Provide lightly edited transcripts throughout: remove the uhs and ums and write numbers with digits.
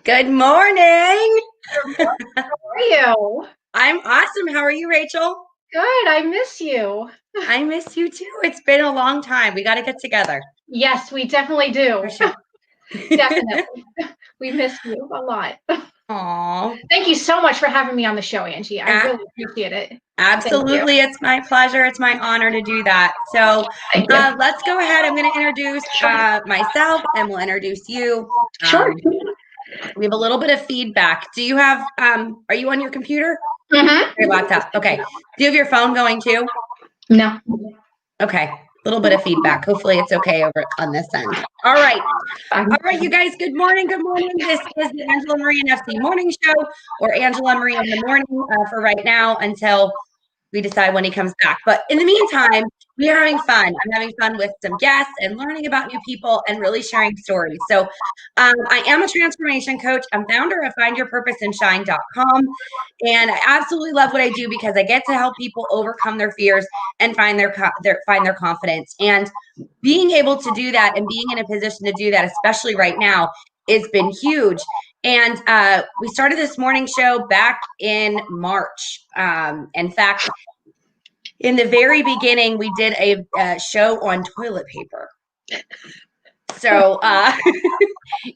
Good morning. How are you? I'm awesome. How are you, Rachel? Good. I miss you. I miss you too. It's been a long time. We got to get together Yes, we definitely for do. sure. Definitely. We miss you a lot. Aw, Thank you so much for having me on the show, Angie. I a- really appreciate it. Thank you. absolutely. It's my pleasure. It's my honor to do that. So Thank you. let's go ahead. I'm going to introduce myself and we'll introduce you. Sure. We have a little bit of feedback. Do you have, are you on your computer? Your Mm-hmm. laptop. Okay. Do you have your phone going too? No. Okay. A little bit of feedback. Hopefully it's okay over on this end. All right. All right, you guys, good morning. Good morning. This is the Angela Marie and FC Morning Show, or Angela Marie in the morning for right now until we decide when he comes back. But in the meantime, we are having fun. I'm having fun with some guests and learning about new people and really sharing stories. So I am a transformation coach. I'm founder of findyourpurposeandshine.com. And I absolutely love what I do because I get to help people overcome their fears and find their confidence. And being able to do that and being in a position to do that, especially right now, it's been huge. And we started this morning show back in March. In fact, in the very beginning, we did a show on toilet paper. So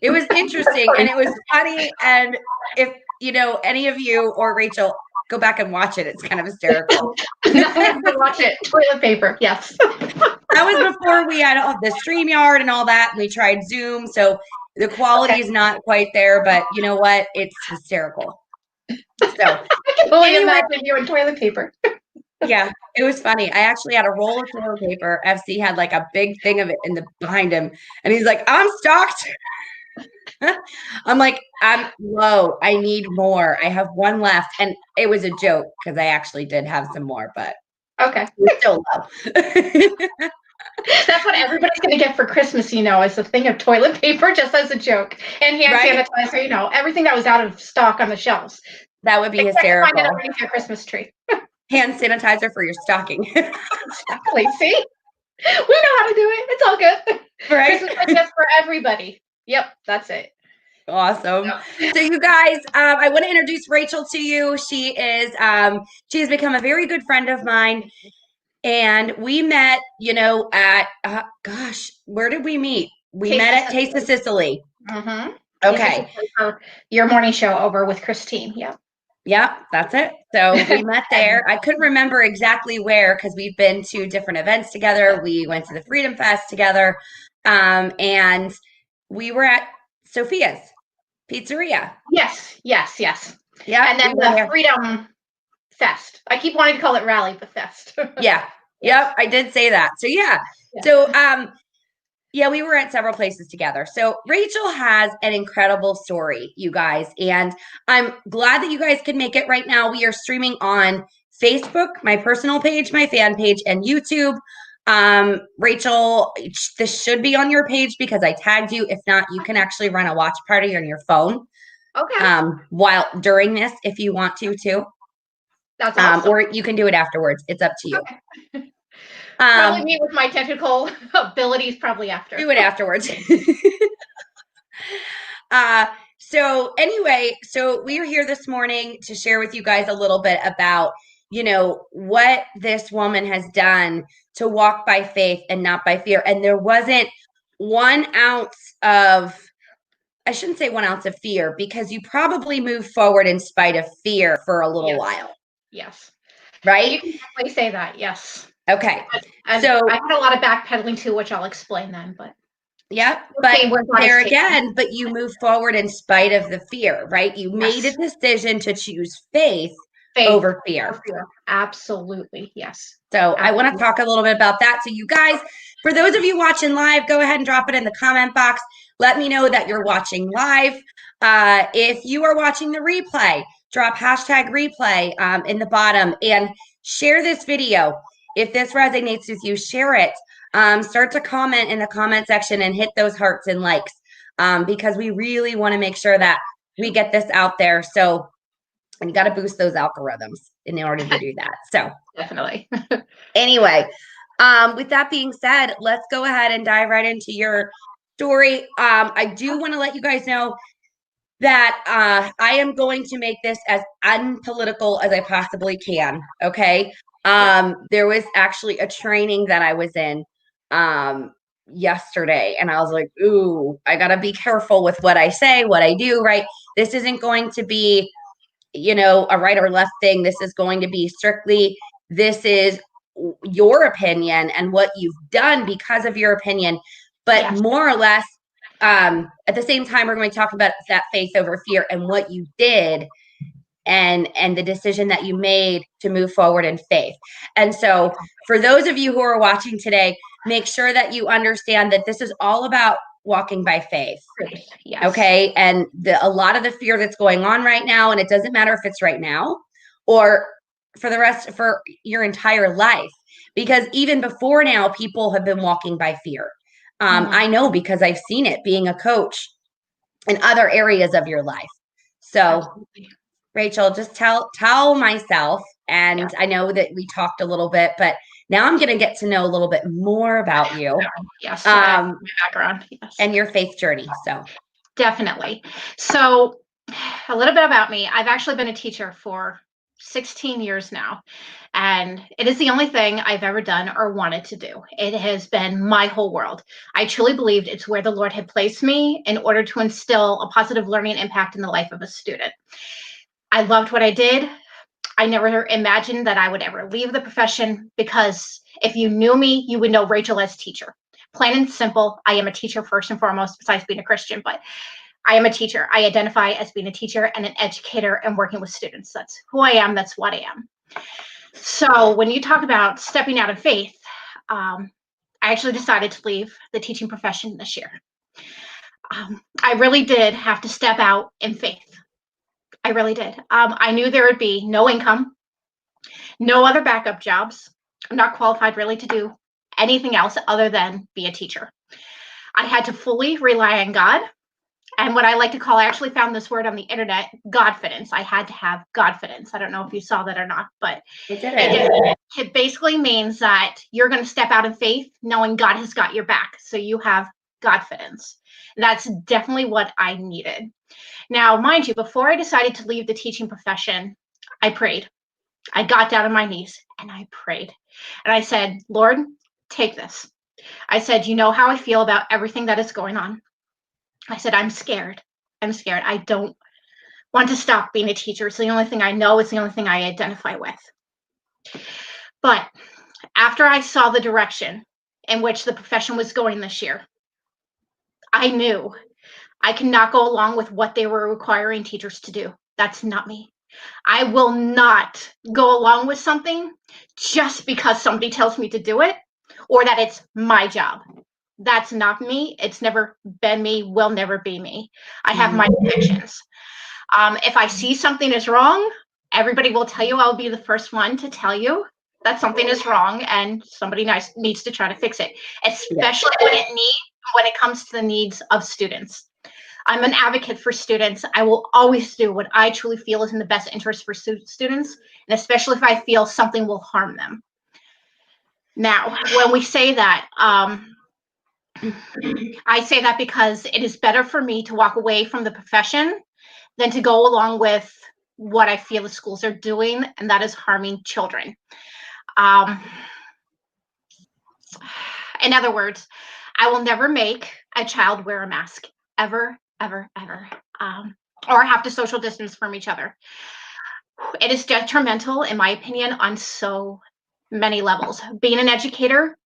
it was interesting and it was funny. And if you know any of you or Rachel, go back and watch it. It's kind of hysterical. No, we have to watch it. Toilet paper. Yes. That was before we had the StreamYard and all that. We tried Zoom, so the quality Okay. is not quite there, but you know what? It's hysterical. So I can only anyway, imagine you in toilet paper. yeah, it was funny. I actually had a roll of toilet paper. FC had like a big thing of it in the behind him, and he's like, "I'm stocked." I'm like, "I'm low. I need more. I have one left," and it was a joke because I actually did have some more, but Okay. we're still low. That's what everybody's going to get for Christmas, is a thing of toilet paper, just as a joke, and hand Right? sanitizer, everything that was out of stock on the shelves. That would be Expect to find it hysterical. underneath your Christmas tree. Hand sanitizer for your stocking. Exactly. See? We know how to do it. It's all good. Right? Christmas is just for everybody. Yep, that's it. Awesome. Yep. So you guys, I want to introduce Rachel to you. She has become a very good friend of mine. And we met, at, gosh, where did we meet? We Taste met of at Taste of Sicily. Mm-hmm. Taste of Okay. Sicily for your morning show over with Christine. Yep. Yep, that's it. So we met And there. I couldn't remember exactly where because we've been to different events together. We went to the Freedom Fest together. And we were at Sophia's Pizzeria. yes, yes, yes. Yeah, And then we were the there. Freedom Fest. I keep wanting to call it Rally, but Fest. Yeah. Yes. Yep, I did say that. So yeah. Yeah. So yeah, we were at several places together. So Rachel has an incredible story, you guys, and I'm glad that you guys can make it right now. We are streaming on Facebook, my personal page, my fan page, and YouTube. Rachel, this should be on your page because I tagged you. If not, you can actually run a watch party on your phone Okay. while during this if you want to too. That's awesome. Or you can do it afterwards. It's up to you. Okay. Probably Um, me with my technical abilities probably after. do it afterwards. uh, so anyway, so we are here this morning to share with you guys a little bit about, what this woman has done to walk by faith and not by fear. And there wasn't 1 ounce of, I shouldn't say 1 ounce of fear because you probably moved forward in spite of fear for a little Yes. while, Yes. right? You can definitely say that. Yes. Okay. And So I had a lot of backpedaling too, which I'll explain then, but yeah, we'll but see where God is there taking me. again, but you move forward in spite of the fear, right? You made a Yes. decision to choose faith Faith over fear. over fear. Absolutely. Yes. So I want to Absolutely. talk a little bit about that. So you guys, for those of you watching live, go ahead and drop it in the comment box. Let me know that you're watching live. If you are watching the replay, drop hashtag replay in the bottom and share this video. If this resonates with you, share it. Start to comment in the comment section and hit those hearts and likes because we really want to make sure that we get this out there. So and you got to boost those algorithms in order to do that. So Definitely. anyway, with that being said, let's go ahead and dive right into your story. I do want to let you guys know that I am going to make this as unpolitical as I possibly can. Okay. There was actually a training that I was in yesterday, and I was like, ooh, I got to be careful with what I say, what I do, right? This isn't going to be, a right or left thing. This is going to be strictly, this is your opinion and what you've done because of your opinion. But more or less, at the same time, we're going to talk about that faith over fear and what you did and the decision that you made to move forward in faith. And so for those of you who are watching today, make sure that you understand that this is all about walking by faith. Yes. Okay. And a lot of the fear that's going on right now, and it doesn't matter if it's right now or for your entire life, because even before now, people have been walking by fear. I know because I've seen it being a coach in other areas of your life. So absolutely. Rachel, just tell myself, and I know that we talked a little bit, but now I'm going to get to know a little bit more about you. Yes, my background, yes. And your faith journey. So definitely. So a little bit about me. I've actually been a teacher for 16 years now, and it is the only thing I've ever done or wanted to do. It has been my whole world. I truly believed it's where the Lord had placed me in order to instill a positive learning impact in the life of a student. I loved what I did. I never imagined that I would ever leave the profession, because if you knew me, you would know Rachel as teacher. Plain and simple, I am a teacher first and foremost, besides being a Christian, but I am a teacher. I identify as being a teacher and an educator and working with students. That's who I am. That's what I am. So when you talk about stepping out of faith, I actually decided to leave the teaching profession this year. I really did have to step out in faith. I really did. I knew there would be no income, no other backup jobs. I'm not qualified really to do anything else other than be a teacher. I had to fully rely on God. And what I like to call, I actually found this word on the internet, Godfidence. I had to have Godfidence. I don't know if you saw that or not, but it basically means that you're going to step out in faith knowing God has got your back. So you have Godfidence. That's definitely what I needed. Now, mind you, before I decided to leave the teaching profession, I prayed. I got down on my knees and I prayed. And I said, Lord, take this. I said, you know how I feel about everything that is going on. I said, I'm scared. I'm scared. I don't want to stop being a teacher. It's the only thing I know. It's the only thing I identify with. But after I saw the direction in which the profession was going this year, I knew I cannot go along with what they were requiring teachers to do. That's not me. I will not go along with something just because somebody tells me to do it or that it's my job. That's not me. It's never been me, will never be me. I have my convictions. If I see something is wrong, everybody will tell you. I'll be the first one to tell you that something is wrong and somebody needs to try to fix it, especially when it comes to the needs of students. I'm an advocate for students. I will always do what I truly feel is in the best interest for students, and especially if I feel something will harm them. Now, when we say that, I say that because it is better for me to walk away from the profession than to go along with what I feel the schools are doing, and that is harming children. In other words, I will never make a child wear a mask, ever, ever, ever, or have to social distance from each other. It is detrimental, in my opinion, on so many levels. Being an educator,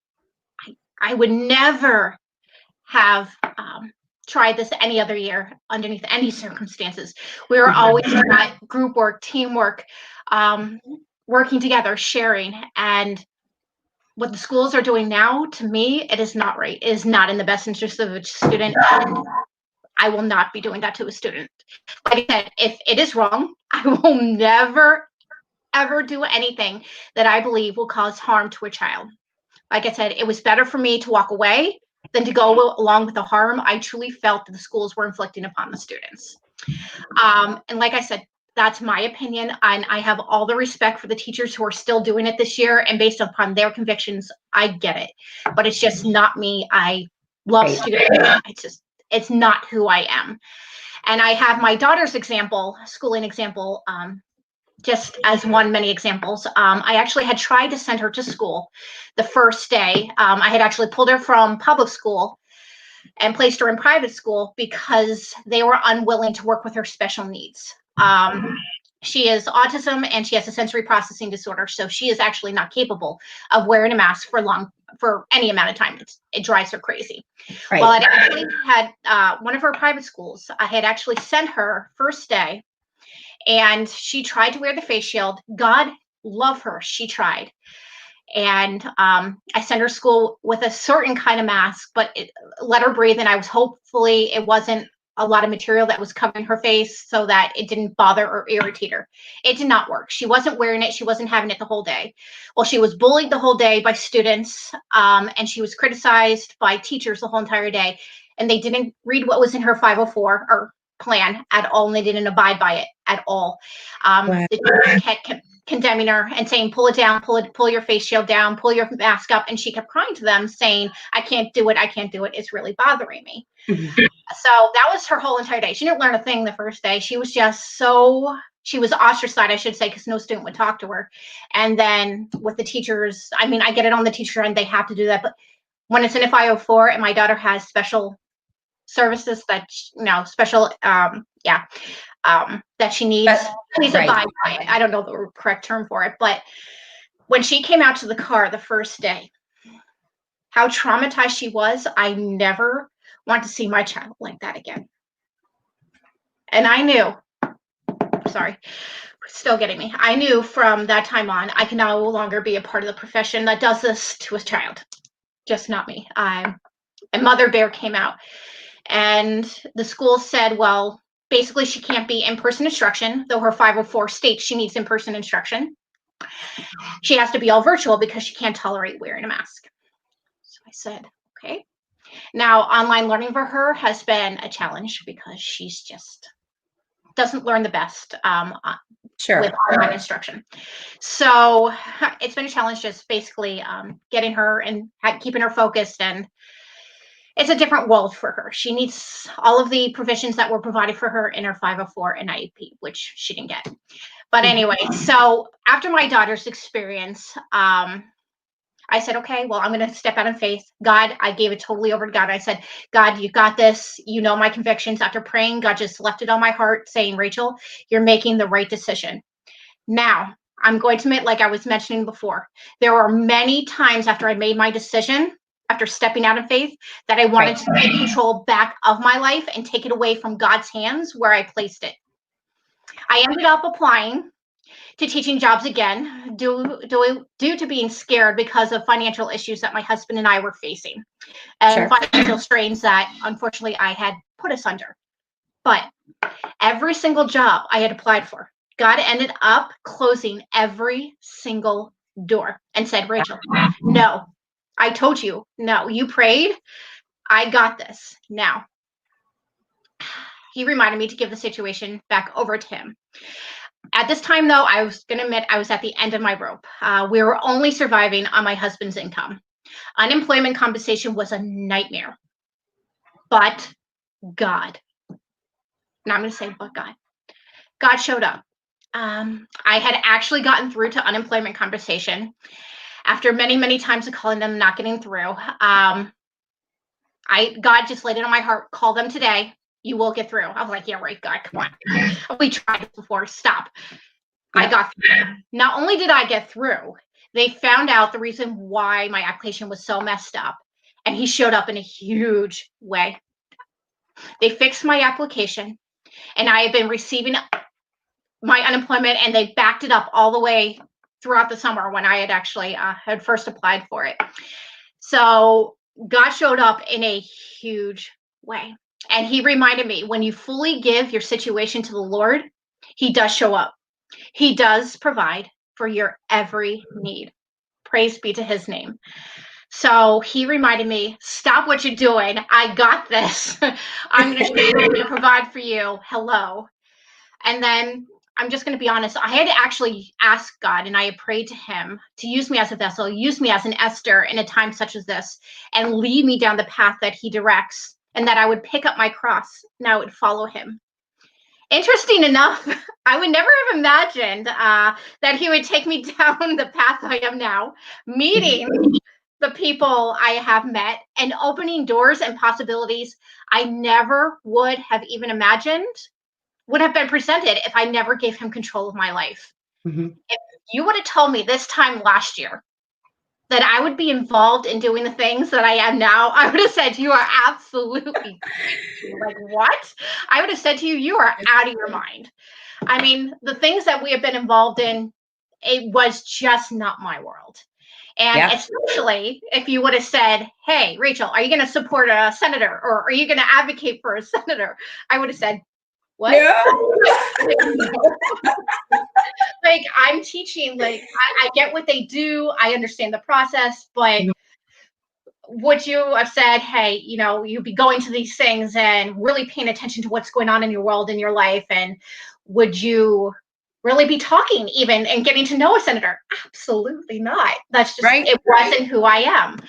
I would never have tried this any other year underneath any circumstances. We were always taught group work, teamwork, working together, sharing. And what the schools are doing now, to me, it is not right. It is not in the best interest of a student. I will not be doing that to a student. Like I said, if it is wrong, I will never, ever do anything that I believe will cause harm to a child. Like I said, it was better for me to walk away than to go along with the harm I truly felt that the schools were inflicting upon the students. And like I said, that's my opinion, and I have all the respect for the teachers who are still doing it this year, and based upon their convictions, I get it. But it's just not me. I love students. It's not who I am. And I have my daughter's example, schooling example, just as one many examples. I actually had tried to send her to school the first day. I had actually pulled her from public school and placed her in private school because they were unwilling to work with her special needs. She has autism and she has a sensory processing disorder, so she is actually not capable of wearing a mask for any amount of time. It drives her crazy. Right. Well, I actually had one of her private schools. I had actually sent her first day, and she tried to wear the face shield. God love her, she tried. And I sent her to school with a certain kind of mask, but let her breathe. And I was hopefully it wasn't a lot of material that was covering her face so that it didn't bother or irritate her. It did not work. She wasn't wearing it. She wasn't having it the whole day. Well, she was bullied the whole day by students, and she was criticized by teachers the whole entire day. And they didn't read what was in her 504 or plan at all, and they didn't abide by it at all. Wow. The teachers kept condemning her and saying, pull it down, pull your face shield down, pull your mask up. And she kept crying to them saying, I can't do it. I can't do it. It's really bothering me. So that was her whole entire day. She didn't learn a thing the first day. She was just she was ostracized, I should say, because no student would talk to her. And then with the teachers, I mean, I get it on the teacher end, they have to do that. But when it's in a 504 and my daughter has special services that, special, that she needs, please abide by it. I don't know the correct term for it, but when she came out to the car the first day, how traumatized she was, I never want to see my child like that again. And I knew, sorry, still getting me. I knew from that time on, I can no longer be a part of the profession that does this to a child. Just not me. And Mother Bear came out, and the school said, well, basically she can't be in-person instruction, though her 504 states she needs in-person instruction. She has to be all virtual because she can't tolerate wearing a mask. So I said, okay. Now, online learning for her has been a challenge because she's just doesn't learn the best with online instruction. So it's been a challenge just basically getting her and keeping her focused, and it's a different world for her. She needs all of the provisions that were provided for her in her 504 and IEP, which she didn't get. But anyway, so after my daughter's experience, I said, okay, well, I'm going to step out in faith. God, I gave it totally over to God. I said, God, you got this. You know my convictions. After praying, God just left it on my heart saying, Rachel, you're making the right decision. Now, I'm going to admit, like I was mentioning before, there were many times after I made my decision, after stepping out in faith, that I wanted to take control back of my life and take it away from God's hands where I placed it. I ended up applying to teaching jobs again due to being scared because of financial issues that my husband and I were facing, and financial strains that unfortunately I had put us under. But every single job I had applied for, God ended up closing every single door and said, Rachel, no, I told you, no, you prayed, I got this. Now, he reminded me to give the situation back over to him. At this time, though, I was going to admit I was at the end of my rope. We were only surviving on my husband's income. Unemployment compensation was a nightmare. But God, now I'm going to say, but God. God showed up. I had actually gotten through to unemployment compensation after many, many times of calling them, not getting through. God just laid it on my heart, call them today. You will get through. I was like, yeah, right, God, come on. We tried it before. Stop. I got through. Not only did I get through, they found out the reason why my application was so messed up, and he showed up in a huge way. They fixed my application, and I have been receiving my unemployment, and they backed it up all the way throughout the summer when I had actually had first applied for it. So God showed up in a huge way. And he reminded me, when you fully give your situation to the Lord, he does show up. He does provide for your every need. Praise be to his name. So he reminded me, stop what you're doing. I got this. I'm going to provide for you. Hello. And then I'm just going to be honest. I had actually asked God, and I had prayed to him to use me as a vessel, use me as an Esther in a time such as this, and lead me down the path that he directs, and that I would pick up my cross and I would follow him. Interesting enough, I would never have imagined that he would take me down the path I am now, meeting the people I have met and opening doors and possibilities I never would have even imagined would have been presented if I never gave him control of my life. Mhm. If you would have told me this time last year that I would be involved in doing the things that I am now, I would have said, you are absolutely crazy. Like, what? I would have said to you, you are out of your mind. I mean, the things that we have been involved in, it was just not my world. And Yeah. especially if you would have said, hey, Rachel, are you going to support a senator or are you going to advocate for a senator? I would have said, what? No. Like, I'm teaching, like, I get what they do. I understand the process, but would you have said, hey, you know, you'd be going to these things and really paying attention to what's going on in your world, in your life? And would you really be talking even and getting to know a senator? Absolutely not. That's just, Right. it wasn't who I am.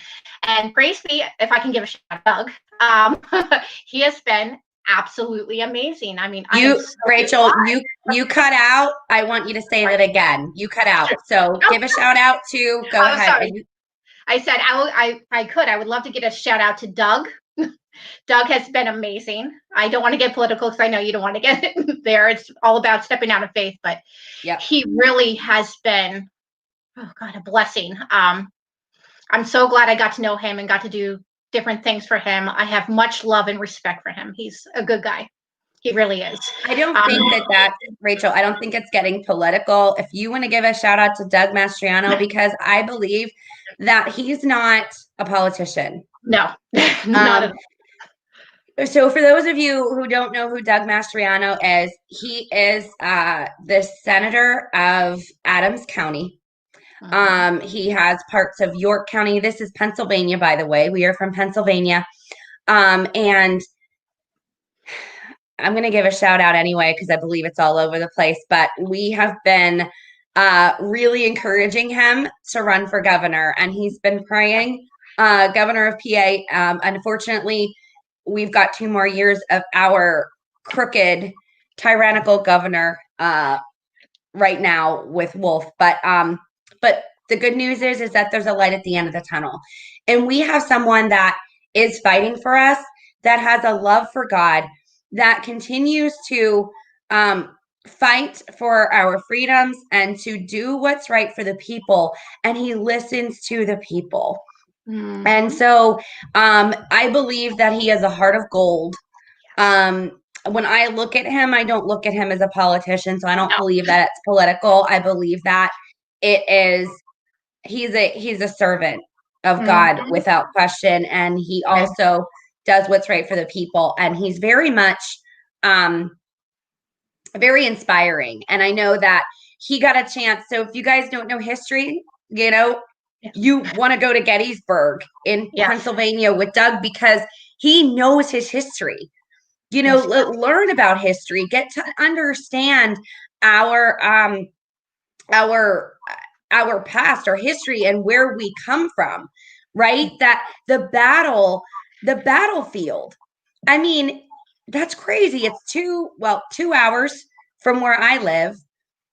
And praise be, if I can give a shout out, Doug, he has been absolutely amazing. I mean, Rachel, you cut out. I want you to say that again. You cut out. So give a shout out to, go ahead. Sorry. I said, I would love to get a shout out to Doug. Doug has been amazing. I don't want to get political because I know you don't want to get there. It's all about stepping out of faith, but he really has been, oh God, a blessing. I'm so glad I got to know him and got to do different things for him. I have much love and respect for him. He's a good guy. He really is. I don't think that, Rachel, I don't think it's getting political. If you want to give a shout out to Doug Mastriano, because I believe that he's not a politician. No, not at all. So for those of you who don't know who Doug Mastriano is, he is the senator of Adams County. He has parts of York County. This is Pennsylvania, by the way. We are from Pennsylvania. And I'm going to give a shout out anyway, because I believe it's all over the place. But we have been really encouraging him to run for governor. And he's been praying, governor of PA. Unfortunately, we've got 2 more years of our crooked, tyrannical governor right now with Wolf. But the good news is that there's a light at the end of the tunnel. And we have someone that is fighting for us, that has a love for God, that continues to fight for our freedoms and to do what's right for the people. And he listens to the people. Mm-hmm. And so I believe that he has a heart of gold. When I look at him, I don't look at him as a politician. So I don't believe that it's political. I believe that it is, he's a servant of God without question. And he also does what's right for the people. And he's very much very inspiring. And I know that he got a chance. So if you guys don't know history, you know, you want to go to Gettysburg in Pennsylvania with Doug, because he knows his history. You know, learn about history, get to understand our past, our history, and where we come from, right? That the battlefield. I mean, that's crazy. It's 2 hours from where I live.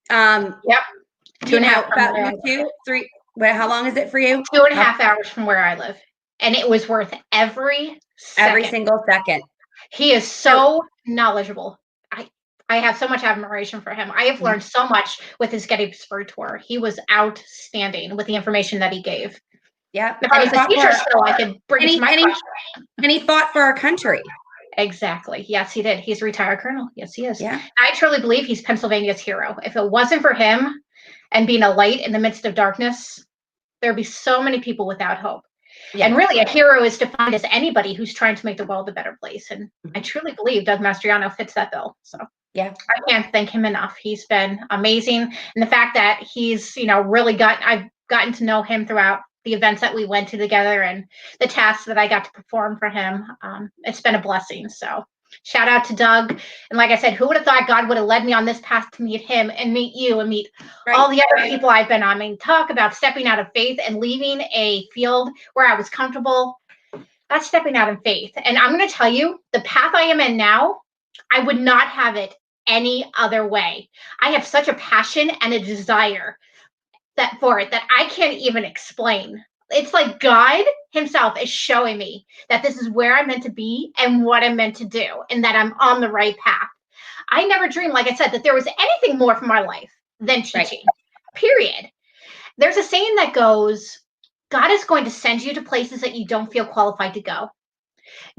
2.5 about 2, 3. Wait, how long is it for you? 2.5 hours from where I live. And it was worth every single second. He is so knowledgeable. I have so much admiration for him. I have learned so much with his Gettysburg tour. He was outstanding with the information that he gave. Yeah. If I was a teacher still, I could bring it to my classroom. And he fought for our country. Exactly. Yes, he did. He's a retired colonel. Yes, he is. Yeah. I truly believe he's Pennsylvania's hero. If it wasn't for him and being a light in the midst of darkness, there'd be so many people without hope. Yeah. And really, a hero is defined as anybody who's trying to make the world a better place. And I truly believe Doug Mastriano fits that bill. So I can't thank him enough. He's been amazing. And the fact that he's, really I've gotten to know him throughout the events that we went to together and the tasks that I got to perform for him. It's been a blessing. So shout out to Doug. And like I said, who would have thought God would have led me on this path to meet him and meet you and meet all the other people I've been on? I mean, talk about stepping out of faith and leaving a field where I was comfortable. That's stepping out in faith. And I'm going to tell you, the path I am in now, I would not have it any other way. I have such a passion and a desire for it that I can't even explain. It's like God himself is showing me that this is where I'm meant to be and what I'm meant to do, and that I'm on the right path. I never dreamed, like I said, that there was anything more for my life than teaching, period. There's a saying that goes, God is going to send you to places that you don't feel qualified to go.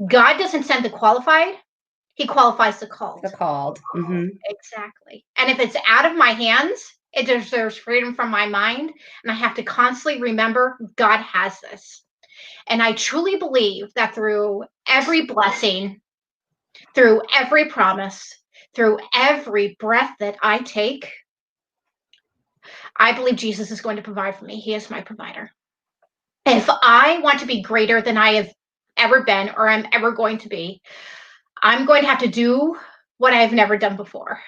God doesn't send the qualified, he qualifies the called. The called. Mm-hmm. Exactly. And if it's out of my hands, it deserves freedom from my mind. And I have to constantly remember God has this. And I truly believe that through every blessing, through every promise, through every breath that I take, I believe Jesus is going to provide for me. He is my provider. If I want to be greater than I have ever been or I'm ever going to be, I'm going to have to do what I've never done before.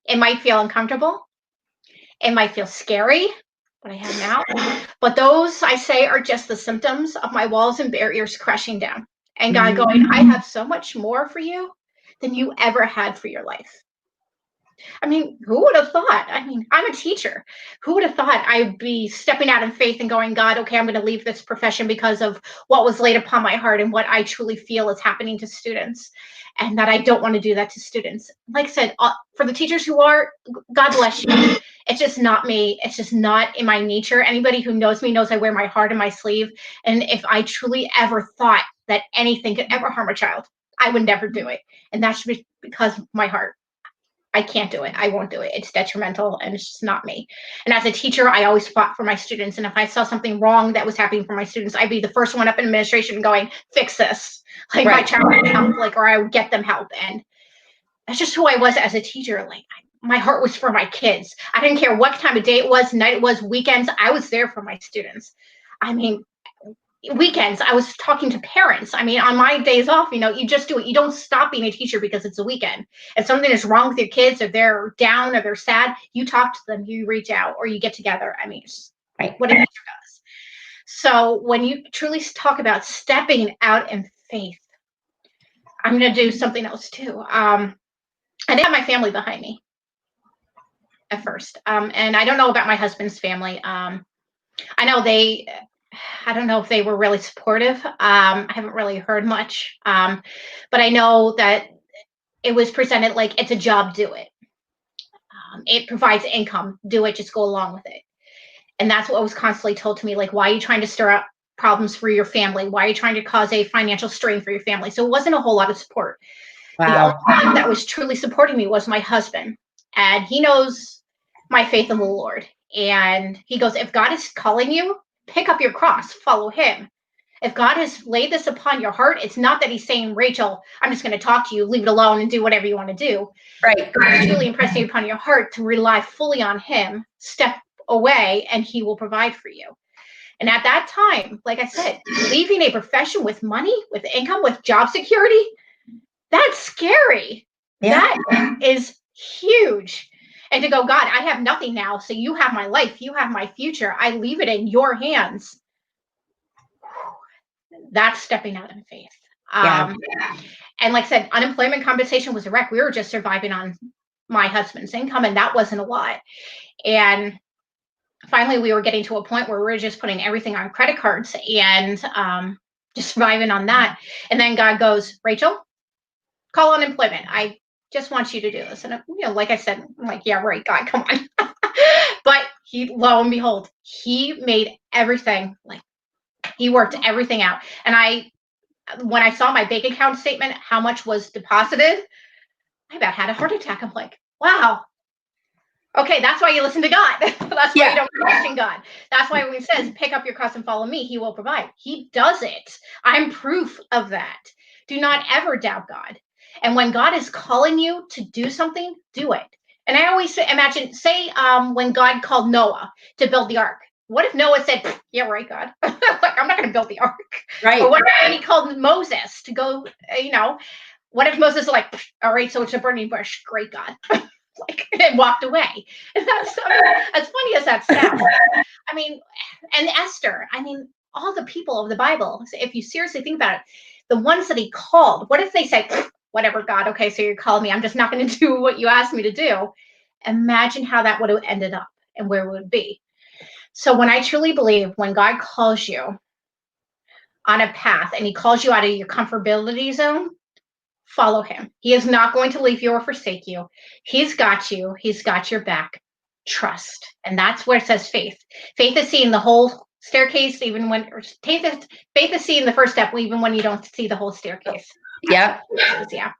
It might feel uncomfortable. It might feel scary, what I have now. But those, I say, are just the symptoms of my walls and barriers crashing down. And God going, I have so much more for you than you ever had for your life. I mean, who would have thought? I mean, I'm a teacher. Who would have thought I'd be stepping out in faith and going, God, okay, I'm going to leave this profession because of what was laid upon my heart and what I truly feel is happening to students, and that I don't want to do that to students. Like I said, for the teachers who are, God bless you. It's just not me. It's just not in my nature. Anybody who knows me knows I wear my heart on my sleeve. And if I truly ever thought that anything could ever harm a child, I would never do it. And that's because of my heart. I can't do it. I won't do it. It's detrimental and it's just not me. And as a teacher, I always fought for my students. And if I saw something wrong that was happening for my students, I'd be the first one up in administration going, fix this. Like my child would help, or I would get them help. And that's just who I was as a teacher. Like my heart was for my kids. I didn't care what time of day it was, night it was, weekends. I was there for my students. I mean, weekends, I was talking to parents. I mean, on my days off, you just do it. You don't stop being a teacher because it's a weekend. If something is wrong with your kids, or they're down or they're sad, you talk to them, you reach out, or you get together. I mean, it's what a teacher does. So when you truly talk about stepping out in faith, I'm going to do something else too. I didn't have my family behind me at first. And I don't know about my husband's family. I know I don't know if they were really supportive. I haven't really heard much. But I know that it was presented like it's a job, do it. It provides income, do it, just go along with it. And that's what was constantly told to me, like, why are you trying to stir up problems for your family? Why are you trying to cause a financial strain for your family? So it wasn't a whole lot of support. Wow. The only thing that was truly supporting me was my husband. And he knows my faith in the Lord. And he goes, if God is calling you, pick up your cross, follow him. If God has laid this upon your heart, it's not that he's saying, Rachel, I'm just going to talk to you, leave it alone and do whatever you want to do. Right. God is truly impressing upon your heart to rely fully on him, step away, and he will provide for you. And at that time, like I said, leaving a profession with money, with income, with job security, that's scary. Yeah. That is huge. And to go, God, I have nothing now, so you have my life, you have my future. I leave it in your hands. That's stepping out in faith. And like I said, unemployment compensation was a wreck. We were just surviving on my husband's income, and that wasn't a lot. And finally, we were getting to a point where we were just putting everything on credit cards and just surviving on that. And then God goes, Rachel, call unemployment. I just want you to do this. And like I said, I'm like, yeah, right, God, come on. But lo and behold, he made everything, like he worked everything out. And when I saw my bank account statement, how much was deposited, I about had a heart attack. I'm like, wow. Okay, that's why you listen to God. That's why you don't question God. That's why when he says, pick up your cross and follow me, he will provide. He does it. I'm proof of that. Do not ever doubt God. And when God is calling you to do something, do it. And I always imagine, when God called Noah to build the ark, what if Noah said, yeah, right, God, like, I'm not going to build the ark. Right. Or what if when he called Moses to go, what if Moses was like, all right, so it's a burning bush. Great, God. And walked away. And that's as funny as that sounds. I mean, and Esther, all the people of the Bible, if you seriously think about it, the ones that he called, what if they said, whatever, God, okay, so you're calling me. I'm just not going to do what you asked me to do. Imagine how that would have ended up and where it would be. So when I truly believe when God calls you on a path and he calls you out of your comfortability zone, follow him. He is not going to leave you or forsake you. He's got you. He's got your back. Trust. And that's where it says faith. Faith is seeing the whole staircase, even when, or faith is seeing the first step, even when you don't see the whole staircase. Yeah. Yeah.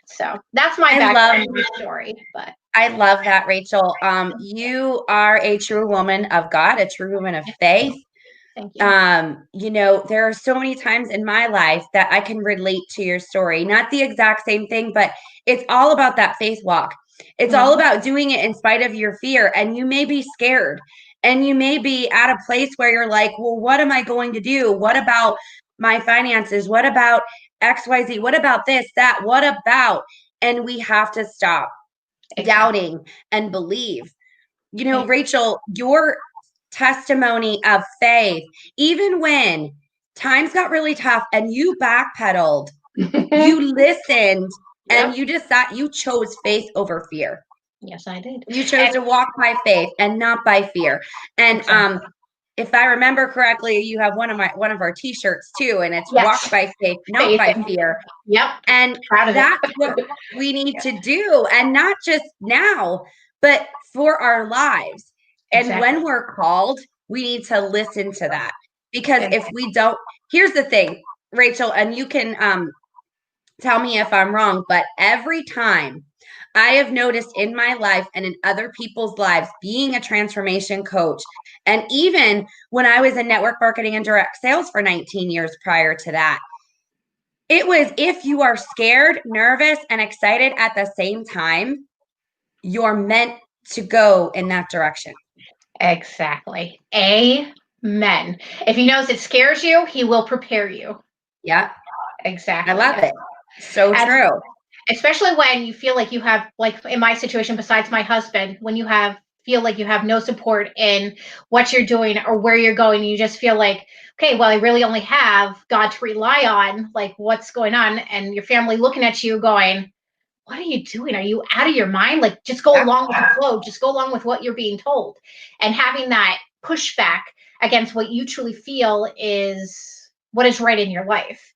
So that's my background story. But I love that, Rachel. You are a true woman of God, a true woman of faith. Thank you. You know, there are so many times in my life that I can relate to your story. Not the exact same thing, but it's all about that faith walk. It's all about doing it in spite of your fear. And you may be scared and you may be at a place where you're like, well, what am I going to do? What about my finances? What about XYZ? What about this, that? What about? And we have to stop doubting and believe. You know, Rachel, your testimony of faith, even when times got really tough and you backpedaled, you listened, and you decided you chose faith over fear. Yes, I did. You chose to walk by faith and not by fear. And if I remember correctly, you have one of our t-shirts too, and it's walk by faith, not by fear. Yep. And that's what we need to do. And not just now, but for our lives. And when we're called, we need to listen to that. Because if we don't, here's the thing, Rachel, and you can tell me if I'm wrong, but every time I have noticed in my life and in other people's lives, being a transformation coach, and even when I was in network marketing and direct sales for 19 years prior to that, it was if you are scared, nervous, and excited at the same time, you're meant to go in that direction. Exactly. Amen. If he knows it scares you, he will prepare you. Yeah. Exactly. I love it. So true. Especially when you feel like you have, like in my situation, besides my husband, when you feel like you have no support in what you're doing or where you're going, you just feel like, okay, well, I really only have God to rely on, like what's going on, and your family looking at you going, what are you doing? Are you out of your mind? Like, just go along with the flow. Just go along with what you're being told. And having that pushback against what you truly feel is what is right in your life.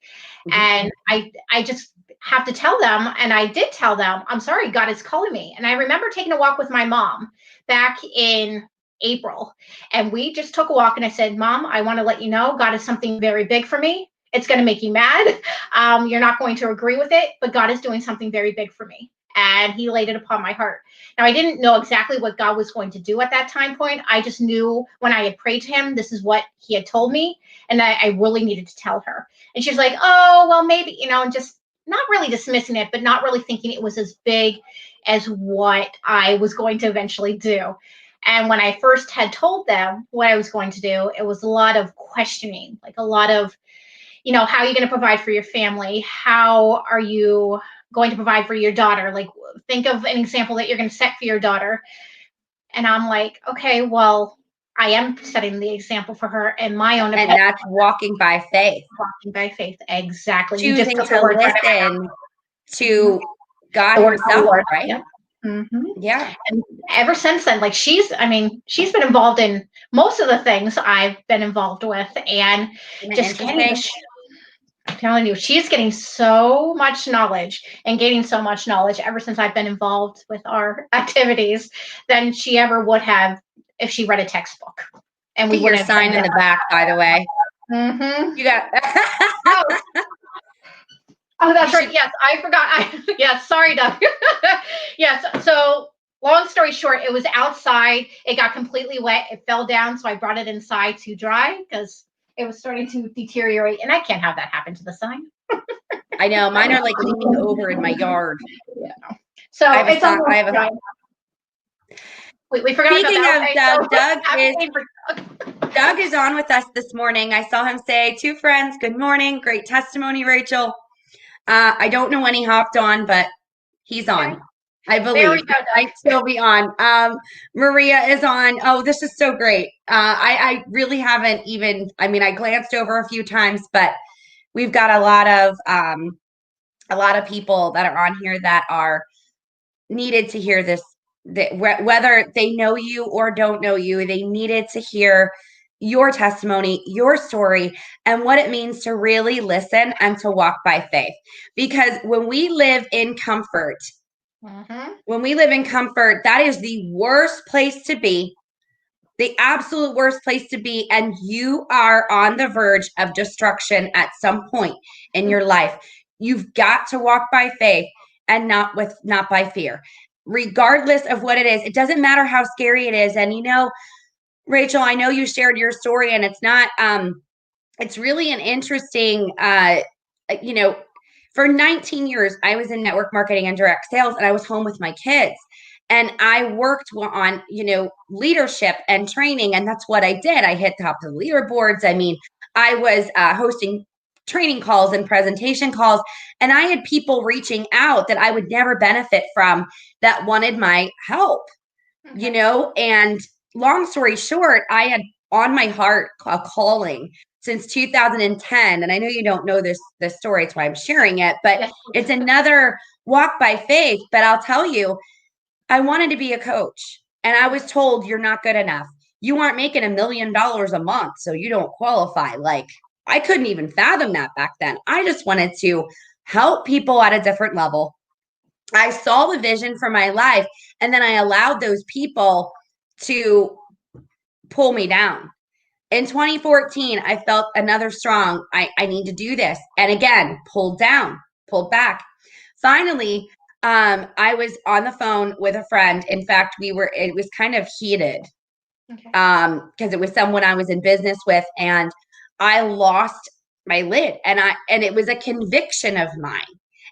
And I just have to tell them, and I did tell them, I'm sorry, God is calling me. And I remember taking a walk with my mom back in April. And we just took a walk, and I said, Mom, I want to let you know God is something very big for me. It's going to make you mad. You're not going to agree with it, but God is doing something very big for me. And he laid it upon my heart. Now, I didn't know exactly what God was going to do at that time point. I just knew when I had prayed to him, this is what he had told me. And I really needed to tell her. And she's like, oh, well, maybe, and just not really dismissing it, but not really thinking it was as big as what I was going to eventually do. And when I first had told them what I was going to do, it was a lot of questioning, like a lot of, how are you going to provide for your family? How are you going to provide for your daughter? Like, think of an example that you're going to set for your daughter. And I'm like, okay, well, I am setting the example for her in my own opinion. And that's walking by faith. Walking by faith, exactly. Choosing to listen to God himself, right? Yep. Yeah. And ever since then, like she's been involved in most of the things I've been involved with, and just I'm telling you, she's getting so much knowledge and gaining so much knowledge ever since I've been involved with our activities than she ever would have if she read a textbook. And we would have sign in the back, by the way. You got. Oh, that's right. Yes, I forgot. Yes, sorry, Doug. Yes. So long story short, it was outside. It got completely wet. It fell down. So I brought it inside to dry because it was starting to deteriorate. And I can't have that happen to the sign. I know. Mine are like leaning over in my yard. Yeah. So I it's almost dry. We forgot Speaking about that. Doug is on with us this morning. I saw him say, 2 friends, good morning. Great testimony, Rachel. I don't know when he hopped on, but he's on. I believe. Might still be on. Maria is on. Oh, this is so great. I really haven't even, I glanced over a few times, but we've got a lot of a lot of people that are on here that are needed to hear this, that whether they know you or don't know you, they needed to hear your testimony, your story, and what it means to really listen and to walk by faith. Because when we live in comfort, that is the worst place to be, the absolute worst place to be. And you are on the verge of destruction at some point in your life. You've got to walk by faith and not by fear, regardless of what it is. It doesn't matter how scary it is. And Rachel, I know you shared your story, and it's not it's really an interesting for 19 years I was in network marketing and direct sales, and I was home with my kids, and I worked on leadership and training, and that's what I did. I hit top of the leaderboards. I mean, I was hosting training calls and presentation calls, and I had people reaching out that I would never benefit from that wanted my help. And long story short, I had on my heart a calling since 2010. And I know you don't know this story, that's why I'm sharing it, but it's another walk by faith. But I'll tell you, I wanted to be a coach, and I was told, you're not good enough. You aren't making $1 million a month, so you don't qualify. Like, I couldn't even fathom that back then. I just wanted to help people at a different level. I saw the vision for my life, and then I allowed those people to pull me down. In 2014, I felt another strong, I need to do this. And again, pulled back. Finally, I was on the phone with a friend. In fact, it was kind of heated because it was someone I was in business with, and I lost my lid, and it was a conviction of mine.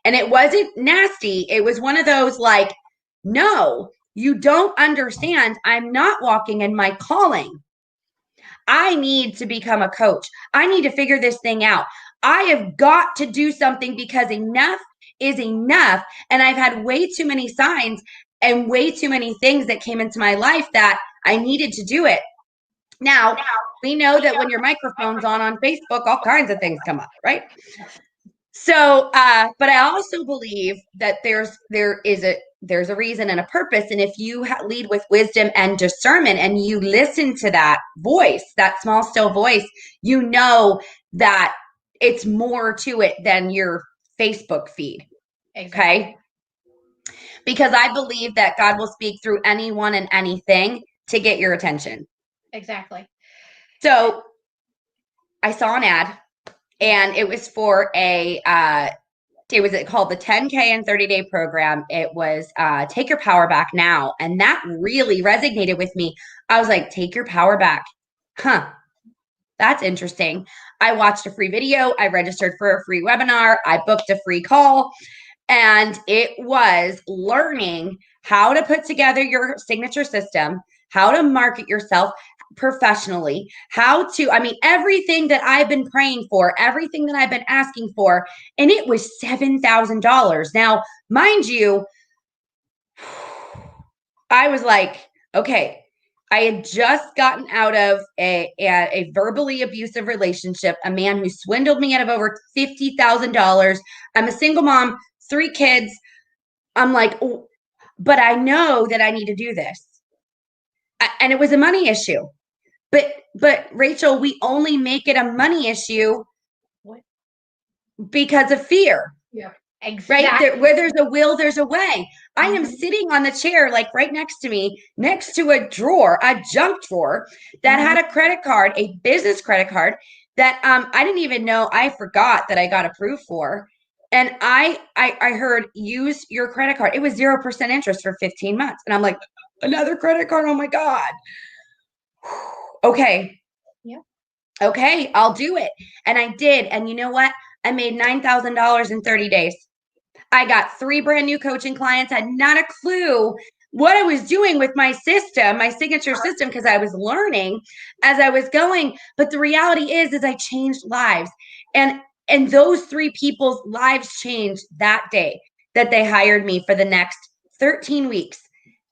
And it wasn't nasty. It was one of those like, no, you don't understand. I'm not walking in my calling. I need to become a coach. I need to figure this thing out. I have got to do something, because enough is enough. And I've had way too many signs and way too many things that came into my life that I needed to do it. Now, we know that when your microphone's on Facebook, all kinds of things come up, right? So, but I also believe that there is a reason and a purpose. And if you lead with wisdom and discernment, and you listen to that voice, that small, still voice, you know that it's more to it than your Facebook feed. Exactly. Okay. Because I believe that God will speak through anyone and anything to get your attention. Exactly. So I saw an ad, and it was for it was called the 10K and 30-day program. It was Take Your Power Back Now. And that really resonated with me. I was like, take your power back. Huh. That's interesting. I watched a free video. I registered for a free webinar. I booked a free call. And it was learning how to put together your signature system, how to market yourself professionally, everything that I've been praying for, everything that I've been asking for. And it was $7,000. Now, mind you, I was like, okay, I had just gotten out of a verbally abusive relationship, a man who swindled me out of over $50,000. I'm a single mom, 3 kids. I'm like, oh, but I know that I need to do this. And it was a money issue. But Rachel, we only make it a money issue because of fear. Yeah, exactly. Right? Where there's a will, there's a way. I am sitting on the chair, like right next to me, next to a drawer, a junk drawer that had a credit card, a business credit card that I didn't even know, I forgot that I got approved for. And I heard, use your credit card. It was 0% interest for 15 months. And I'm like, another credit card? Oh my God. Okay. Yeah. Okay, I'll do it. And I did. And you know what? I made $9,000 in 30 days. I got 3 brand new coaching clients. I had not a clue what I was doing with my system, my signature system, because I was learning as I was going. But the reality is I changed lives. And those 3 people's lives changed that day that they hired me for the next 13 weeks.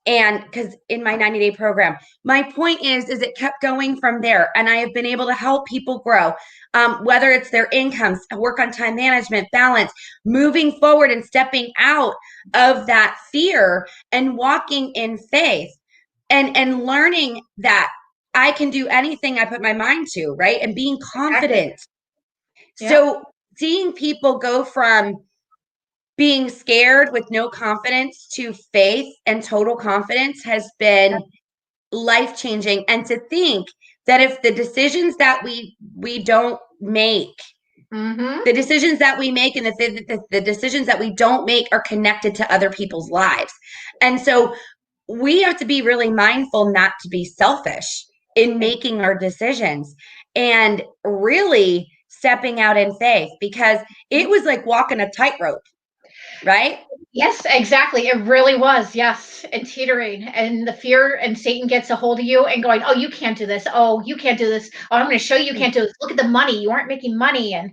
And because in my 90-day program, my point is it kept going from there. And I have been able to help people grow, whether it's their incomes, work on time management, balance, moving forward and stepping out of that fear and walking in faith and learning that I can do anything I put my mind to, right? And being confident. Yeah. So seeing people go from being scared with no confidence to faith and total confidence has been life-changing. And to think that if the decisions that we don't make, the decisions that we make and the decisions that we don't make are connected to other people's lives. And so we have to be really mindful not to be selfish in making our decisions and really stepping out in faith, because it was like walking a tightrope, right? Yes, exactly. It really was. Yes. And teetering, and the fear, and Satan gets a hold of you and going, oh, you can't do this. Oh, you can't do this. Oh, I'm going to show you can't do this. Look at the money. You aren't making money. And,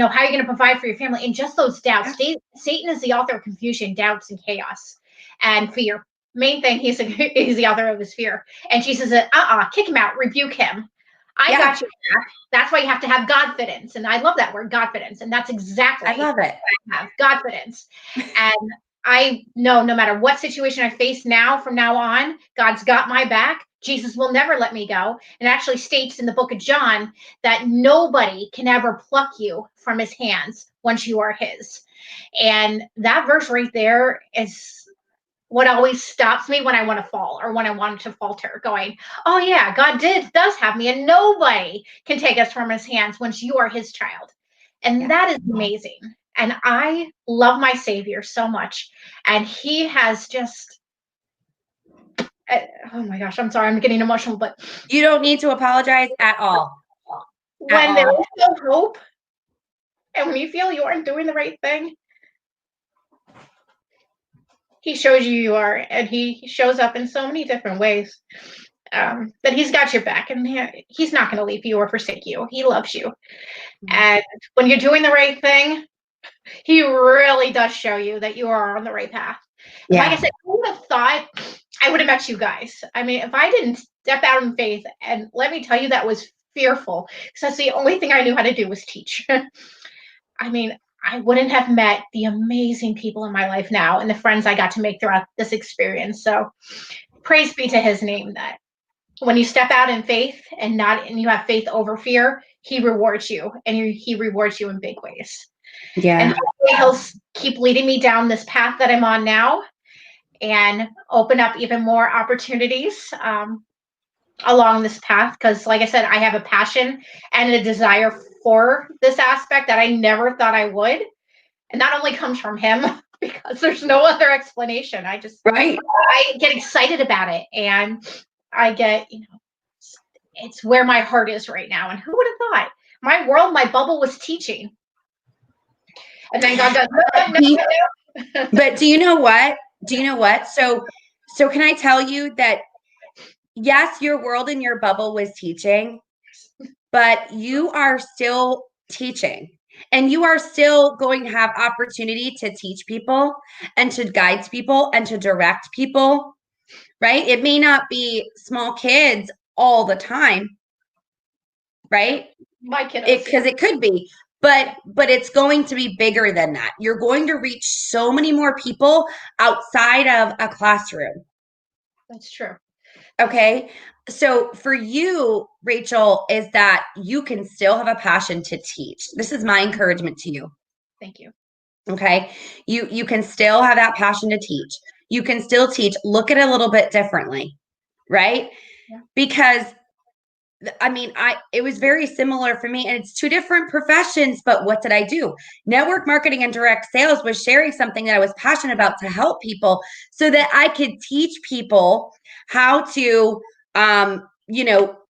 how are you going to provide for your family? And just those doubts. Satan is the author of confusion, doubts, and chaos and fear. Main thing, he's the author of his fear. And Jesus said, kick him out, rebuke him. I got you back. That's why you have to have Godfidence. And I love that word, Godfidence. And that's exactly I love it. I have Godfidence. And I know no matter what situation I face now, from now on, God's got my back. Jesus will never let me go. And actually states in the book of John that nobody can ever pluck you from his hands once you are his. And that verse right there is what always stops me when I want to fall or when I want to falter, going, oh yeah, God does have me, and nobody can take us from his hands once you are his child. And that is amazing. And I love my Savior so much. And he has just, oh my gosh, I'm sorry, I'm getting emotional, but you don't need to apologize at all. When there is no hope and when you feel you aren't doing the right thing, he shows you are, and he shows up in so many different ways, that he's got your back, and he's not going to leave you or forsake you. He loves you. And when you're doing the right thing, he really does show you that you are on the right path. Yeah. Like I said, I would have thought I would have met you guys. I mean, if I didn't step out in faith, and let me tell you, that was fearful, because that's the only thing I knew how to do was teach. I mean, I wouldn't have met the amazing people in my life now and the friends I got to make throughout this experience. So praise be to his name, that when you step out in faith and you have faith over fear, he rewards you, and he rewards you in big ways. Yeah. And he'll keep leading me down this path that I'm on now and open up even more opportunities along this path. Because like I said, I have a passion and a desire for this aspect that I never thought I would. And that only comes from him, because there's no other explanation. I get excited about it, and I get, it's where my heart is right now. And who would have thought? My world, my bubble was teaching. And then God goes, no. But do you know what? So can I tell you that, yes, your world and your bubble was teaching, but you are still teaching, and you are still going to have opportunity to teach people and to guide people and to direct people, right? It may not be small kids all the time, right? My kiddos. Because it could be, but it's going to be bigger than that. You're going to reach so many more people outside of a classroom. That's true. Okay. So for you, Rachel, is that you can still have a passion to teach. This is my encouragement to you. Thank you. Okay. You can still have that passion to teach. You can still teach. Look at it a little bit differently, right? Yeah. Because I mean, it was very similar for me, and it's two different professions, but what did I do? Network marketing and direct sales was sharing something that I was passionate about to help people so that I could teach people how to,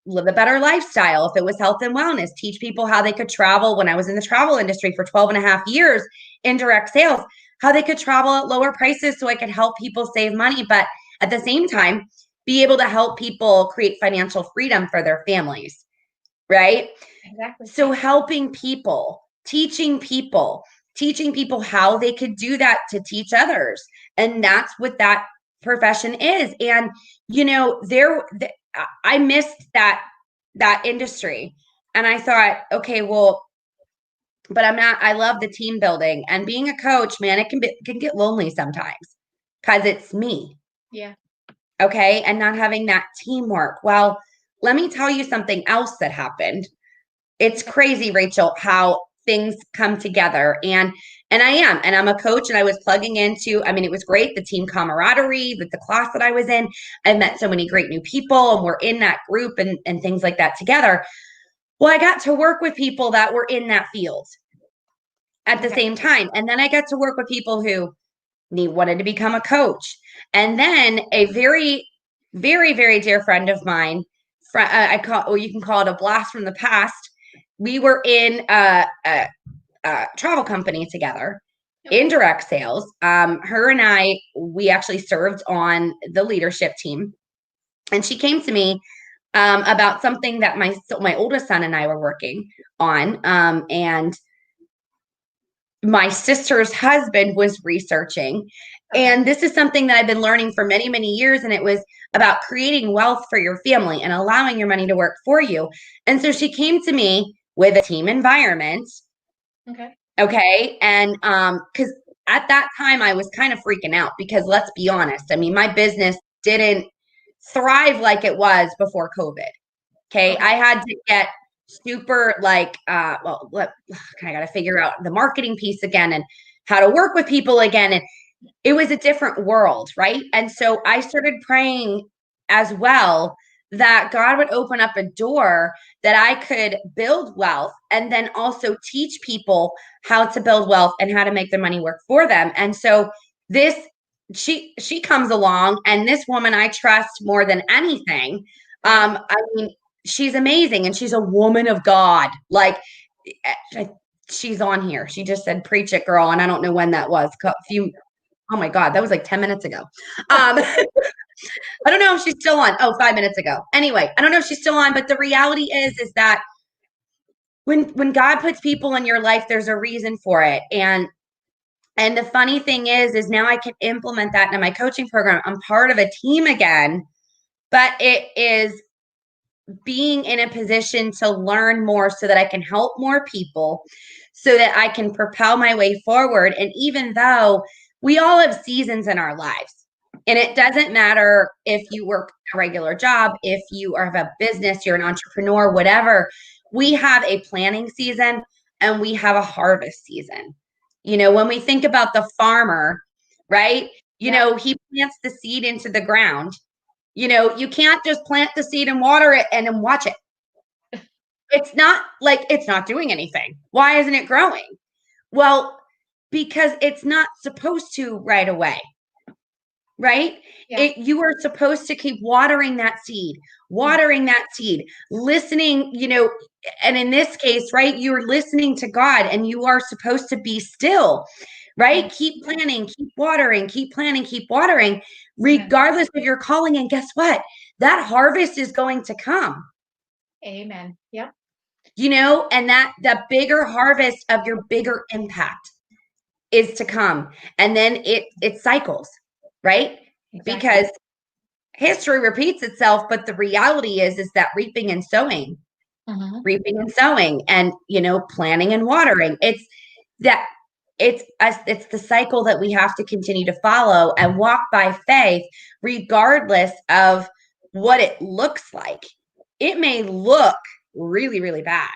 live a better lifestyle. If it was health and wellness, teach people how they could travel. When I was in the travel industry for 12 and a half years in direct sales, how they could travel at lower prices so I could help people save money. But at the same time, be able to help people create financial freedom for their families, right? Exactly. So helping people, teaching people how they could do that to teach others. And that's what that profession is. And, I missed that industry. And I thought, okay, well, but I love the team building and being a coach, man, it can get lonely sometimes because it's me. Yeah. Okay. And not having that teamwork. Well, let me tell you something else that happened. It's crazy, Rachel, how things come together. And I'm a coach, and I was plugging into, I mean, it was great. The team camaraderie with the class that I was in, I met so many great new people, and we're in that group and things like that together. Well, I got to work with people that were in that field at the same time. And then I got to work with people who wanted to become a coach. And then a very, very, very dear friend of mine, you can call it a blast from the past. We were in a travel company together, indirect sales. Her and I, we actually served on the leadership team. And she came to me about something that my oldest son and I were working on. And my sister's husband was researching. And this is something that I've been learning for many, many years. And it was about creating wealth for your family and allowing your money to work for you. And so she came to me with a team environment. Okay. And because at that time I was kind of freaking out, because let's be honest, I mean, my business didn't thrive like it was before COVID. Okay. I had to get super I got to figure out the marketing piece again and how to work with people again. And it was a different world. Right. And so I started praying as well that God would open up a door that I could build wealth, and then also teach people how to build wealth and how to make their money work for them. And so she comes along, and this woman I trust more than anything. I mean, she's amazing, and she's a woman of God. Like, she's on here. She just said, "Preach it, girl." And I don't know when that was. Oh my God, that was like 10 minutes ago. I don't know if she's still on. Oh, 5 minutes ago. Anyway, I don't know if she's still on, but the reality is that when God puts people in your life, there's a reason for it. And the funny thing is now I can implement that in my coaching program. I'm part of a team again, but it is being in a position to learn more so that I can help more people, so that I can propel my way forward. And even though we all have seasons in our lives, and it doesn't matter if you work a regular job, if you have a business, you're an entrepreneur, whatever, we have a planning season and we have a harvest season. When we think about the farmer, right? He plants the seed into the ground. You can't just plant the seed and water it and then watch it. It's not doing anything. Why isn't it growing? Well, because it's not supposed to right away. Right? You are supposed to keep watering that seed, listening, and in this case, right, you're listening to God, and you are supposed to be still, right? Keep planting, keep watering, keep planting, keep watering, regardless of your calling. And guess what? That harvest is going to come. Amen. Yep. And that the bigger harvest of your bigger impact is to come. And then it cycles. Right? Exactly. Because history repeats itself, but the reality is that reaping and sowing, and, planting and watering, it's the cycle that we have to continue to follow and walk by faith, regardless of what it looks like. It may look really, really bad,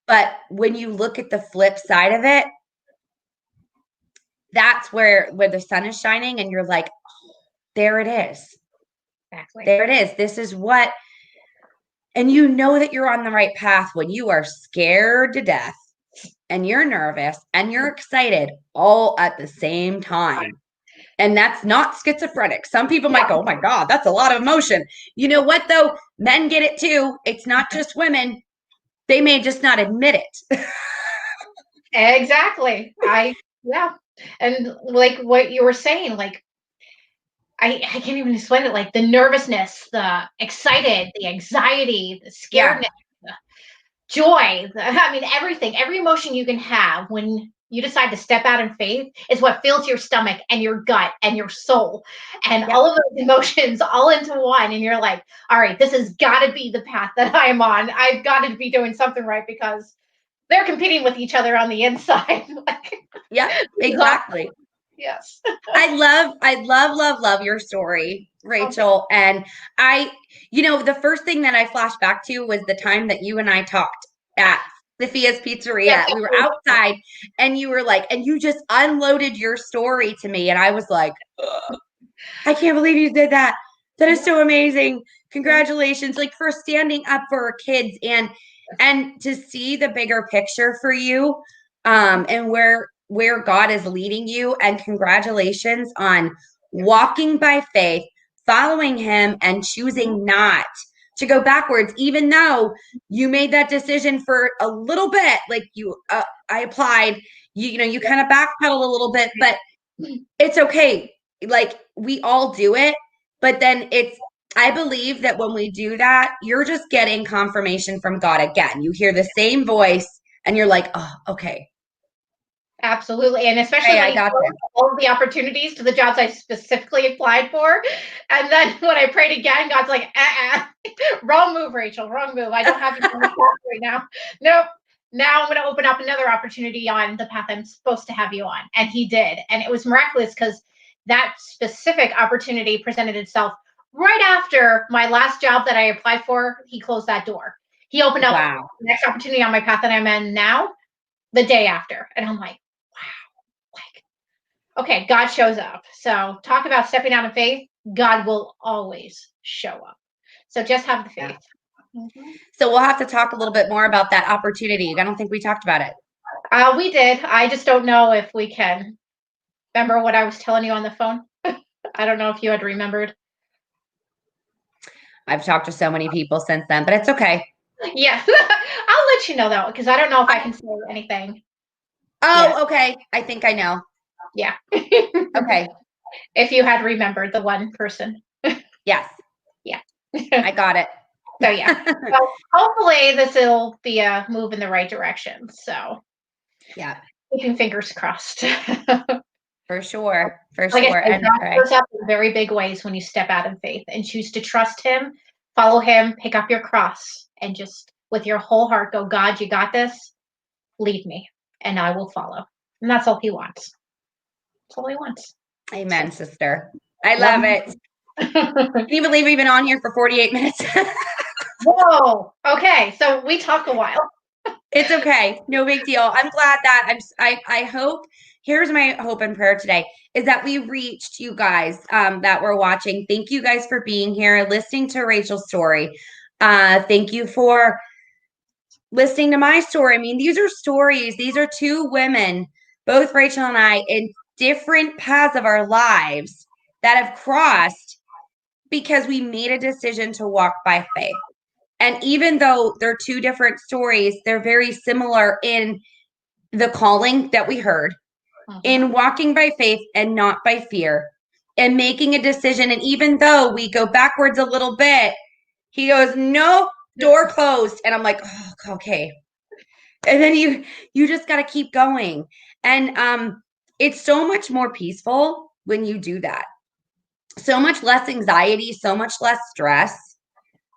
but when you look at the flip side of it, that's where the sun is shining, and you're like, oh, there it is. Exactly. There it is. This is what, and that you're on the right path when you are scared to death, and you're nervous, and you're excited all at the same time. And that's not schizophrenic. Some people might go, oh my God, that's a lot of emotion. You know what, though? Men get it too. It's not just women. They may just not admit it. Exactly. And like what you were saying, like, I can't even explain it, like the nervousness, the excited, the anxiety, the scaredness, the joy, everything, every emotion you can have when you decide to step out in faith is what fills your stomach and your gut and your soul and all of those emotions all into one. And you're like, all right, this has got to be the path that I'm on. I've got to be doing something right because they're competing with each other on the inside. Yeah, exactly. Yes. I love your story, Rachel. Okay. And the first thing that I flashed back to was the time that you and I talked at Sophia's Pizzeria. Yes, we were outside and you were like, and you just unloaded your story to me. And I was like, I can't believe you did that. That is so amazing. Congratulations. Like, for standing up for our kids and to see the bigger picture for you, and where God is leading you. And congratulations on walking by faith, following him, and choosing not to go backwards, even though you made that decision for a little bit. Like I applied, you kind of backpedaled a little bit, but it's okay. Like, we all do it, but then I believe that when we do that, you're just getting confirmation from God again. You hear the same voice and you're like, oh, okay. Absolutely. And especially when I got all of the opportunities to the jobs I specifically applied for. And then when I prayed again, God's like, wrong move, Rachel, wrong move. I don't have you on the path right now. Nope. Now I'm going to open up another opportunity on the path I'm supposed to have you on. And he did. And it was miraculous because that specific opportunity presented itself right after my last job that I applied for. He closed that door. He opened up the next opportunity on my path that I'm in now the day after. And I'm like, okay, God shows up. So talk about stepping out in faith. God will always show up. So just have the faith. Yeah. Mm-hmm. So we'll have to talk a little bit more about that opportunity. I don't think we talked about it. We did. I just don't know if we can. Remember what I was telling you on the phone? I don't know if you had remembered. I've talked to so many people since then, but it's okay. Yeah. I'll let you know though, because I don't know if I can say anything. Oh, okay. I think I know. Yeah. Okay. If you had remembered the one person. Yes. Yeah. I got it. So yeah. So hopefully this will be a move in the right direction. So yeah. Keeping fingers crossed. For sure. For like sure. And God shows up in very big ways when you step out in faith and choose to trust him, follow him, pick up your cross, and just with your whole heart go, God, you got this. Lead me and I will follow. And that's all he wants. That's all he wants. Amen, sister. I love it. Can you believe we've been on here for 48 minutes? Whoa. Okay. So we talk a while. It's okay. No big deal. I'm glad that I hope, here's my hope and prayer today, is that we reached you guys that were watching. Thank you guys for being here, listening to Rachel's story. Thank you for listening to my story. I mean, these are stories. These are two women, both Rachel and I, in different paths of our lives that have crossed because we made a decision to walk by faith. And even though they're two different stories, they're very similar in the calling that we heard, in walking by faith and not by fear, and making a decision. And even though we go backwards a little bit, he goes, no, door closed. And I'm like, oh, okay. And then you just got to keep going. And it's so much more peaceful when you do that. So much less anxiety, so much less stress.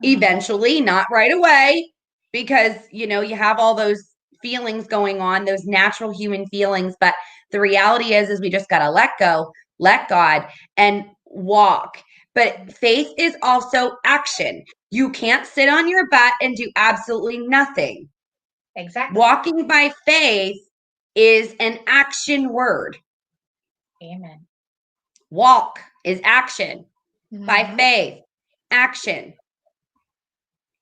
Eventually, not right away, because you have all those feelings going on, those natural human feelings. But the reality is we just got to let go, let God, and walk. But faith is also action. You can't sit on your butt and do absolutely nothing. Exactly. Walking by faith is an action word. Amen. Walk is action. By faith, action.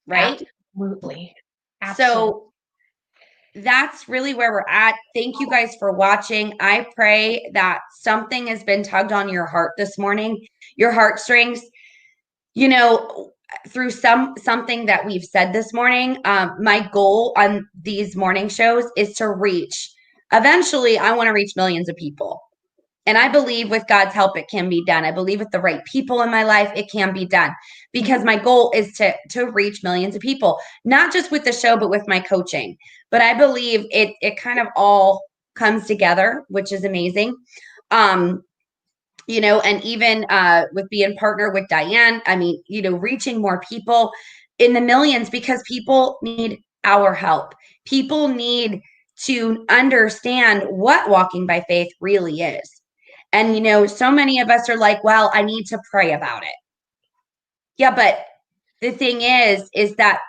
Right? Absolutely. So that's really where we're at. Thank you guys for watching. I pray that something has been tugged on your heart this morning, your heartstrings, through something that we've said this morning. My goal on these morning shows is to reach, eventually I want to reach millions of people. And I believe with God's help, it can be done. I believe with the right people in my life, it can be done, because my goal is to reach millions of people, not just with the show, but with my coaching. But I believe it kind of all comes together, which is amazing. You know, and even with being partner with Diane, I mean, you know, reaching more people in the millions, because people need our help. People need to understand what walking by faith really is. And, you know, so many of us are like, well, I need to pray about it. Yeah, but the thing is that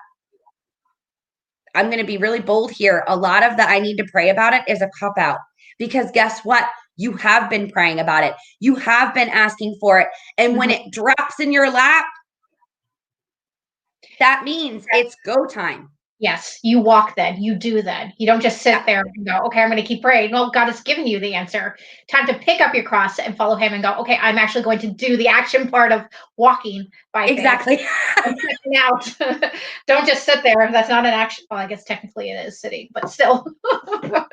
I'm going to be really bold here. A lot of the I need to pray about it is a cop out, because guess what? You have been praying about it. You have been asking for it. And when it drops in your lap, that means it's go time. Yes, you walk then, you do then. You don't just sit there and go, okay, I'm going to keep praying. Well, God has given you the answer. Time to pick up your cross and follow him and go, okay, I'm actually going to do the action part of walking by faith. Exactly. Out. Don't just sit there. That's not an action. Well, I guess technically it is sitting, but still.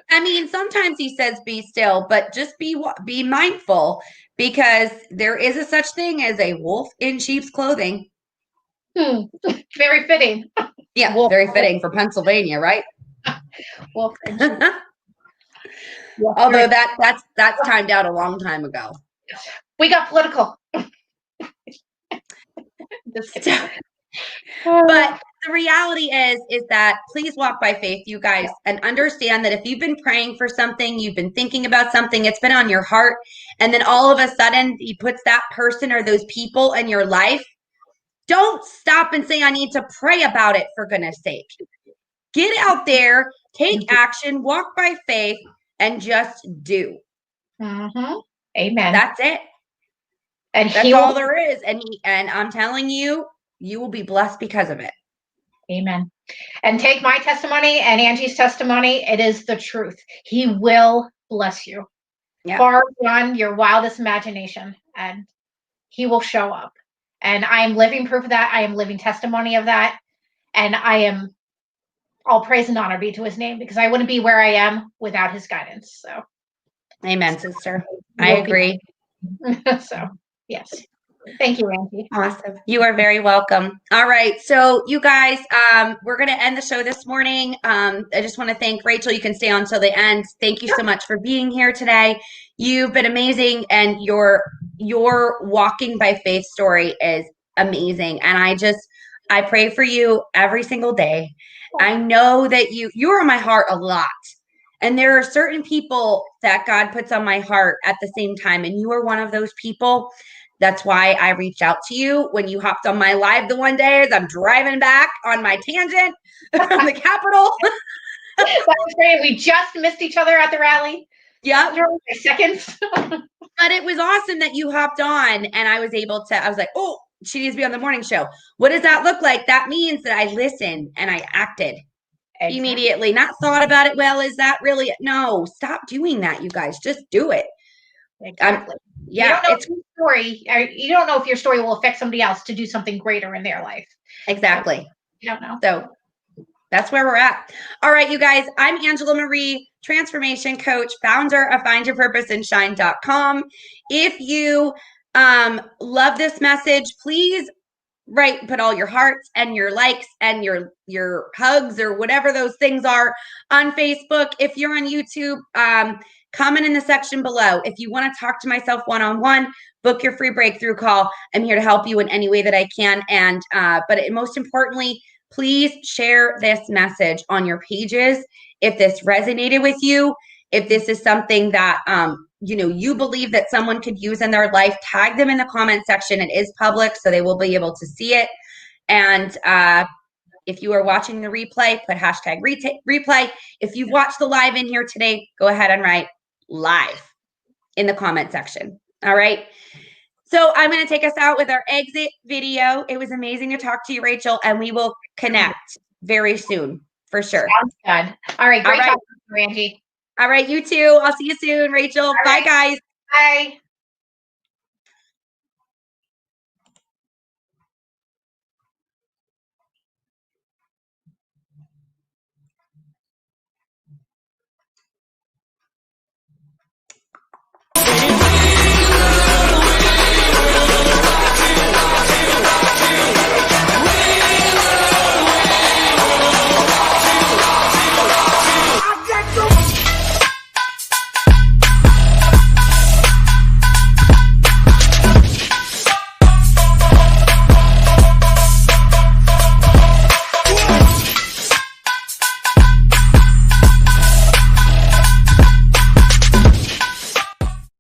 I mean, sometimes he says be still, but just be mindful, because there is a such thing as a wolf in sheep's clothing. Very fitting. Yeah, wolf. Very fitting for Pennsylvania, right? Wolf. Although that's timed out a long time ago. We got political. But the reality is that please walk by faith, you guys, and understand that if you've been praying for something, you've been thinking about something, it's been on your heart, and then all of a sudden he puts that person or those people in your life, don't stop and say, I need to pray about it, for goodness sake. Get out there, take action, walk by faith, and just do. Mm-hmm. Amen. That's it. And that's all there is. And I'm telling you, you will be blessed because of it. Amen. And take my testimony and Angie's testimony. It is the truth. He will bless you far beyond your wildest imagination, and he will show up. And I am living proof of that. I am living testimony of that. And I am, all praise and honor be to his name, because I wouldn't be where I am without his guidance. So, amen, sister. I agree. So, yes. Thank you, Angie. Awesome. You are very welcome. All right. So you guys, we're going to end the show this morning. I just want to thank Rachel. You can stay on till the end. Thank you so much for being here today. You've been amazing, and your walking by faith story is amazing. And I pray for you every single day. I know that you're on my heart a lot. And there are certain people that God puts on my heart at the same time. And you are one of those people. That's why I reached out to you when you hopped on my live the one day as I'm driving back on my tangent from the Capitol. That was great. We just missed each other at the rally. Yeah. Seconds. But it was awesome that you hopped on, and I was like, oh, she needs to be on the morning show. What does that look like? That means that I listened and I acted immediately, not thought about it. Well, is that really? No, stop doing that, you guys. Just do it. Exactly. Yeah, you don't know if your story will affect somebody else to do something greater in their life. Exactly. You don't know. So that's where we're at. All right, you guys, I'm Angela Marie, transformation coach, founder of findyourpurposeandshine.com. If you love this message, please put all your hearts and your likes and your hugs or whatever those things are on Facebook. If you're on YouTube, comment in the section below. If you want to talk to myself one-on-one, book your free breakthrough call. I'm here to help you in any way that I can. And but most importantly, please share this message on your pages if this resonated with you. If this is something that you believe that someone could use in their life, tag them in the comment section. It is public, so they will be able to see it. And if you are watching the replay, put hashtag replay. If you've watched the live in here today, go ahead and write live in the comment section. All right. So I'm going to take us out with our exit video. It was amazing to talk to you, Rachel, and we will connect very soon for sure. Sounds good. All right. Great talking to you, Angie. All right. You too. I'll see you soon, Rachel. Bye, guys. Bye.